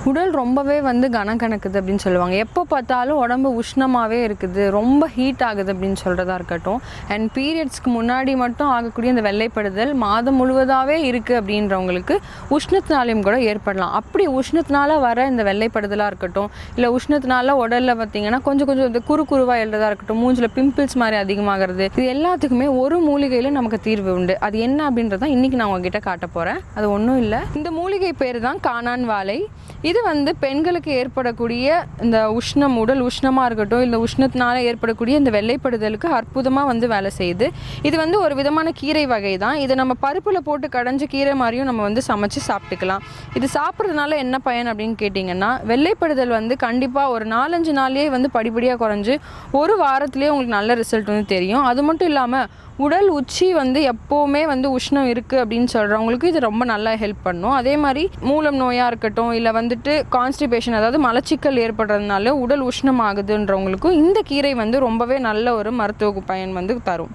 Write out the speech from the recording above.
உடல் ரொம்பவே வந்து கணக்குது அப்படின்னு சொல்லுவாங்க. எப்போ பார்த்தாலும் உடம்பு உஷ்ணமாகவே இருக்குது, ரொம்ப ஹீட் ஆகுது அப்படின்னு சொல்கிறதா இருக்கட்டும். அண்ட் பீரியட்ஸ்க்கு முன்னாடி மட்டும் ஆகக்கூடிய இந்த வெள்ளைப்படுதல் மாதம் முழுவதாகவே இருக்குது அப்படின்றவங்களுக்கு உஷ்ணத்தினாலையும் கூட ஏற்படலாம். அப்படி உஷ்ணத்தினால வர இந்த வெள்ளைப்படுதலாக இருக்கட்டும், இல்லை உஷ்ணத்தினால உடலில் பார்த்திங்கன்னா கொஞ்சம் இந்த குறுவாக எழுறதா இருக்கட்டும், மூஞ்சில் பிம்பிள்ஸ் மாதிரி அதிகமாகிறது, இது எல்லாத்துக்குமே ஒரு மூலிகையில் நமக்கு தீர்வு உண்டு. அது என்ன அப்படின்றதான் இன்றைக்கி நான் உங்ககிட்ட காட்ட போகிறேன். அது ஒன்றும் இல்லை, இந்த மூலிகை பேர் தான் காணான் வாழை. இது வந்து பெண்களுக்கு ஏற்படக்கூடிய இந்த உடல் உஷ்ணமாக இருக்கட்டும், இல்லை உஷ்ணத்தினால ஏற்படக்கூடிய இந்த வெள்ளைப்படுதலுக்கு அற்புதமாக வந்து வேலை செய்யுது. இது வந்து ஒரு விதமான கீரை வகை தான். இதை நம்ம பருப்பில் போட்டு கடைஞ்ச கீரை மாதிரியும் நம்ம வந்து சமைச்சு சாப்பிட்டுக்கலாம். இது சாப்பிட்றதுனால என்ன பயன் அப்படின்னு கேட்டிங்கன்னா, வெள்ளைப்படுதல் வந்து கண்டிப்பாக ஒரு 4-5 நாள்லேயே வந்து படிப்படியாக குறைஞ்சி ஒரு வாரத்துலேயே உங்களுக்கு நல்ல ரிசல்ட் வந்து தெரியும். அது மட்டும் இல்லாமல் உடல் உச்சி வந்து எப்போவுமே வந்து உஷ்ணம் இருக்குது அப்படின்னு சொல்கிறவங்களுக்கு இது ரொம்ப நல்லா ஹெல்ப் பண்ணும். அதே மாதிரி மூலம் நோயாக இருக்கட்டும், இல்லை வந்துட்டு கான்ஸ்டிபேஷன், அதாவது மலச்சிக்கல் ஏற்படுறதுனால உடல் உஷ்ணம் ஆகுதுன்றவங்களுக்கும் இந்த கீரை வந்து ரொம்பவே நல்ல ஒரு மருத்துவ பயன் வந்து தரும்.